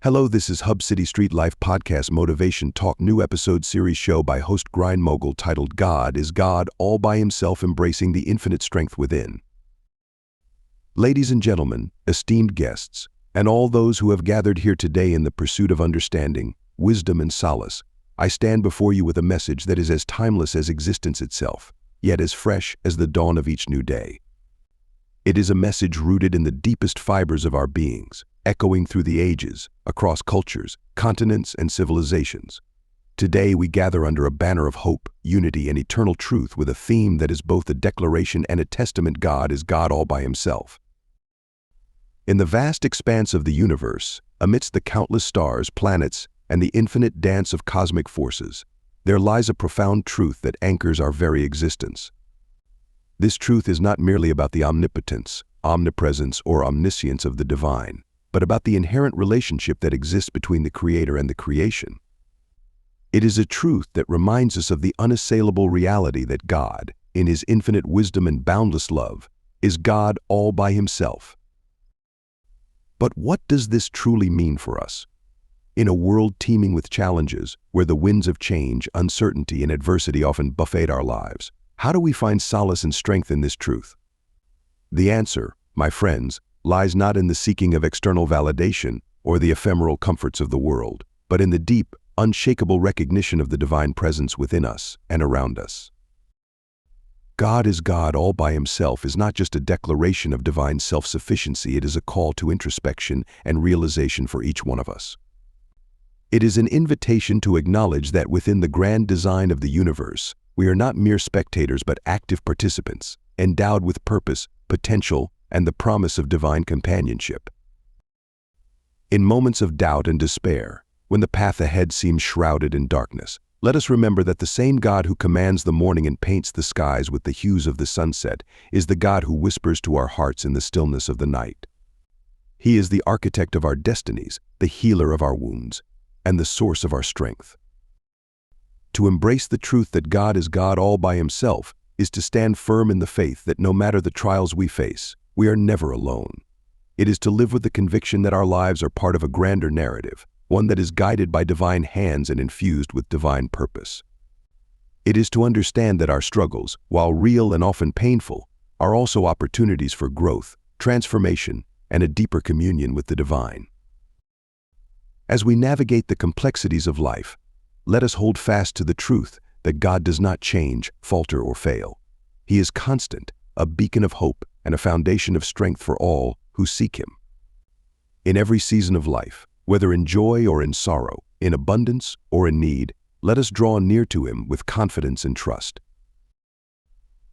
Hello, this is Hub City Street Life Podcast Motivation Talk new episode series show by host Grind Mogul titled God is God All by Himself Embracing the Infinite Strength Within. Ladies and gentlemen, esteemed guests, and all those who have gathered here today in the pursuit of understanding, wisdom and solace, I stand before you with a message that is as timeless as existence itself, yet as fresh as the dawn of each new day. It is a message rooted in the deepest fibers of our beings, echoing through the ages, across cultures, continents, and civilizations. Today we gather under a banner of hope, unity, and eternal truth with a theme that is both a declaration and a testament: God is God all by Himself. In the vast expanse of the universe, amidst the countless stars, planets, and the infinite dance of cosmic forces, there lies a profound truth that anchors our very existence. This truth is not merely about the omnipotence, omnipresence, or omniscience of the divine, but about the inherent relationship that exists between the Creator and the creation. It is a truth that reminds us of the unassailable reality that God, in His infinite wisdom and boundless love, is God all by Himself. But what does this truly mean for us? In a world teeming with challenges, where the winds of change, uncertainty, and adversity often buffet our lives, how do we find solace and strength in this truth? The answer, my friends, lies not in the seeking of external validation or the ephemeral comforts of the world, but in the deep, unshakable recognition of the divine presence within us and around us. God is God all by Himself is not just a declaration of divine self-sufficiency, it is a call to introspection and realization for each one of us. It is an invitation to acknowledge that within the grand design of the universe, we are not mere spectators but active participants, endowed with purpose, potential, and the promise of divine companionship. In moments of doubt and despair, when the path ahead seems shrouded in darkness, let us remember that the same God who commands the morning and paints the skies with the hues of the sunset is the God who whispers to our hearts in the stillness of the night. He is the architect of our destinies, the healer of our wounds, and the source of our strength. To embrace the truth that God is God all by Himself is to stand firm in the faith that no matter the trials we face, we are never alone. It is to live with the conviction that our lives are part of a grander narrative, one that is guided by divine hands and infused with divine purpose. It is to understand that our struggles, while real and often painful, are also opportunities for growth, transformation, and a deeper communion with the divine. As we navigate the complexities of life, let us hold fast to the truth that God does not change, falter, or fail. He is constant, a beacon of hope, and a foundation of strength for all who seek Him. In every season of life, whether in joy or in sorrow, in abundance or in need, let us draw near to Him with confidence and trust.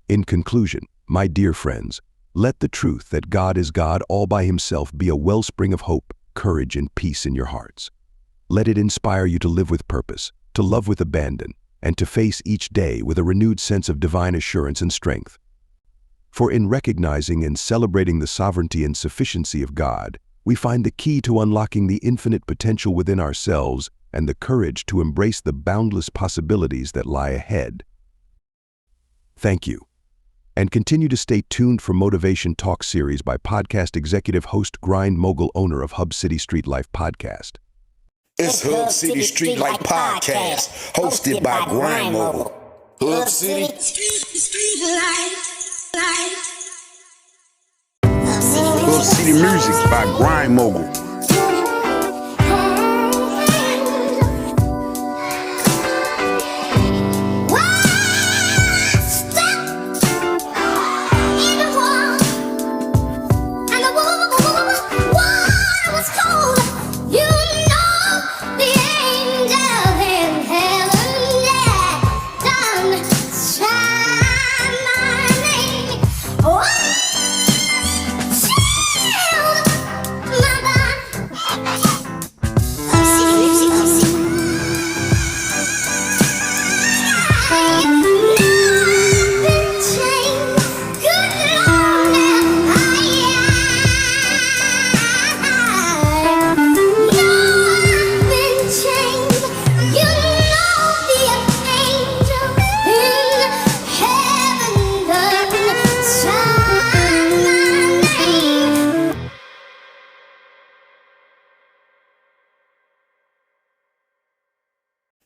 In conclusion, my dear friends, let the truth that God is God all by Himself be a wellspring of hope, courage, and peace in your hearts. Let it inspire you to live with purpose, to love with abandon, and to face each day with a renewed sense of divine assurance and strength. For in recognizing and celebrating the sovereignty and sufficiency of God, we find the key to unlocking the infinite potential within ourselves and the courage to embrace the boundless possibilities that lie ahead. Thank you. And continue to stay tuned for Motivation Talk series by podcast executive host Grind Mogul, owner of Hub City Street Life Podcast. It's Hub City Street Life Podcast, hosted by Grind Mogul. Hub City Street Life. Hub City Music by Grind Mogul. My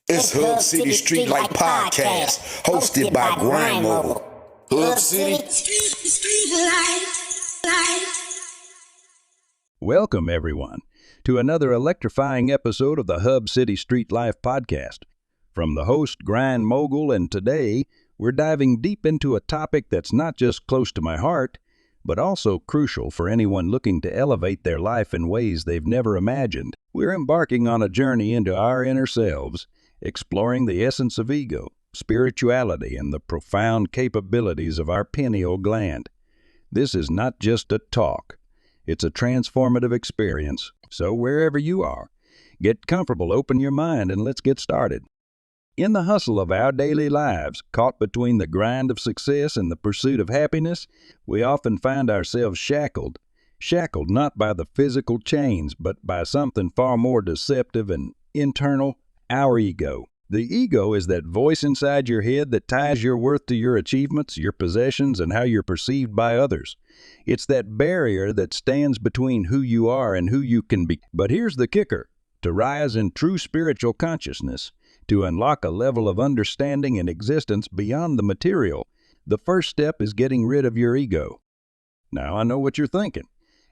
It's Hub City Street Life Podcast, hosted by Grind MOGUL. Hub City Street Light. Welcome, everyone, to another electrifying episode of the Hub City Street Life Podcast. From the host, Grind MOGUL, and today we're diving deep into a topic that's not just close to my heart, but also crucial for anyone looking to elevate their life in ways they've never imagined. We're embarking on a journey into our inner selves, exploring the essence of ego, spirituality, and the profound capabilities of our pineal gland. This is not just a talk. It's a transformative experience. So wherever you are, get comfortable, open your mind, and let's get started. In the hustle of our daily lives, caught between the grind of success and the pursuit of happiness, we often find ourselves shackled not by the physical chains, but by something far more deceptive and internal, our ego. The ego is that voice inside your head that ties your worth to your achievements, your possessions, and how you're perceived by others. It's that barrier that stands between who you are and who you can be. But here's the kicker. To rise in true spiritual consciousness, to unlock a level of understanding and existence beyond the material, the first step is getting rid of your ego. Now, I know what you're thinking.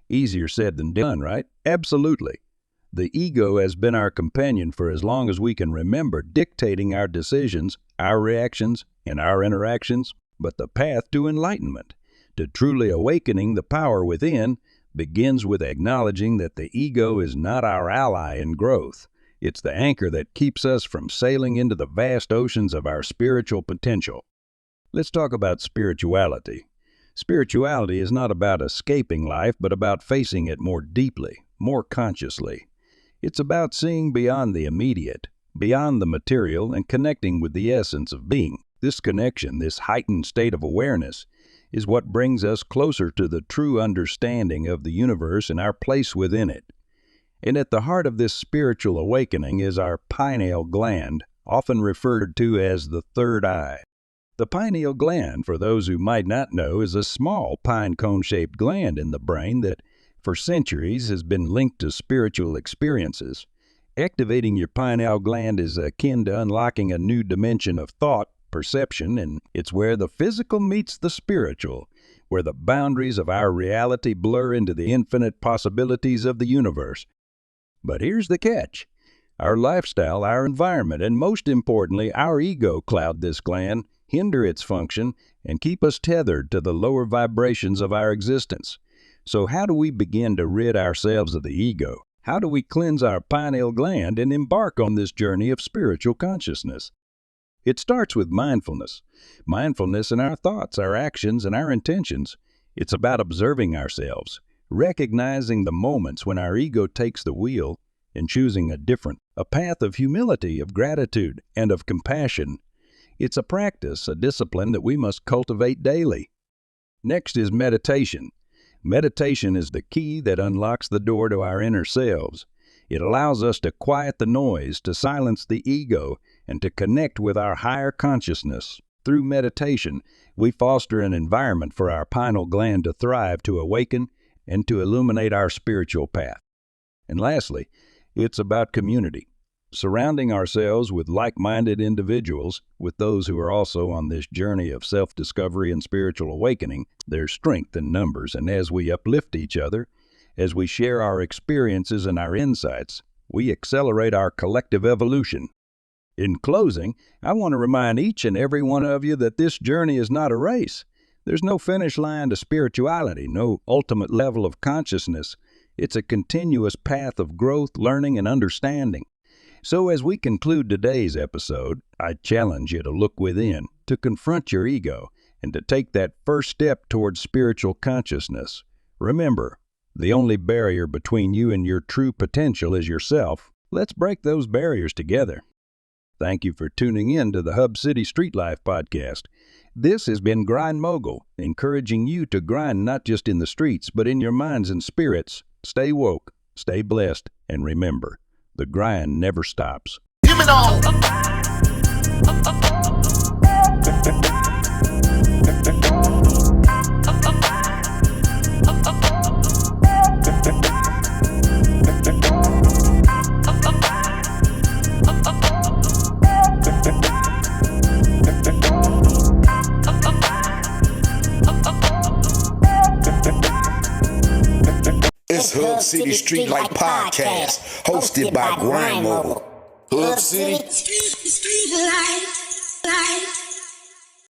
Easier said than done, right? Absolutely. The ego has been our companion for as long as we can remember, dictating our decisions, our reactions, and our interactions. But the path to enlightenment, to truly awakening the power within, begins with acknowledging that the ego is not our ally in growth. It's the anchor that keeps us from sailing into the vast oceans of our spiritual potential. Let's talk about spirituality. Spirituality is not about escaping life, but about facing it more deeply, more consciously. It's about seeing beyond the immediate, beyond the material, and connecting with the essence of being. This connection, this heightened state of awareness, is what brings us closer to the true understanding of the universe and our place within it. And at the heart of this spiritual awakening is our pineal gland, often referred to as the third eye. The pineal gland, for those who might not know, is a small pine cone-shaped gland in the brain that, for centuries, has been linked to spiritual experiences. Activating your pineal gland is akin to unlocking a new dimension of thought, perception, and it's where the physical meets the spiritual, where the boundaries of our reality blur into the infinite possibilities of the universe. But here's the catch. Our lifestyle, our environment, and most importantly, our ego cloud this gland, hinder its function, and keep us tethered to the lower vibrations of our existence. So how do we begin to rid ourselves of the ego? How do we cleanse our pineal gland and embark on this journey of spiritual consciousness? It starts with mindfulness. Mindfulness in our thoughts, our actions, and our intentions. It's about observing ourselves, recognizing the moments when our ego takes the wheel, and choosing a path of humility, of gratitude, and of compassion. It's a practice, a discipline that we must cultivate daily. Next is meditation. Meditation is the key that unlocks the door to our inner selves. It allows us to quiet the noise, to silence the ego, and to connect with our higher consciousness. Through meditation, we foster an environment for our pineal gland to thrive, to awaken, and to illuminate our spiritual path. And lastly, it's about community. Surrounding ourselves with like-minded individuals, with those who are also on this journey of self-discovery and spiritual awakening. There's strength in numbers, and as we uplift each other, as we share our experiences and our insights, we accelerate our collective evolution. In closing, I want to remind each and every one of you that this journey is not a race. There's no finish line to spirituality, no ultimate level of consciousness. It's a continuous path of growth, learning, and understanding. So as we conclude today's episode, I challenge you to look within, to confront your ego, and to take that first step towards spiritual consciousness. Remember, the only barrier between you and your true potential is yourself. Let's break those barriers together. Thank you for tuning in to the Hub City Street Life Podcast. This has been Grind MOGUL, encouraging you to grind not just in the streets, but in your minds and spirits. Stay woke, stay blessed, and remember, the grind never stops. Give it all. It's Hub City Street Life Podcast, hosted by Grind MOGUL. Hub City Street Light.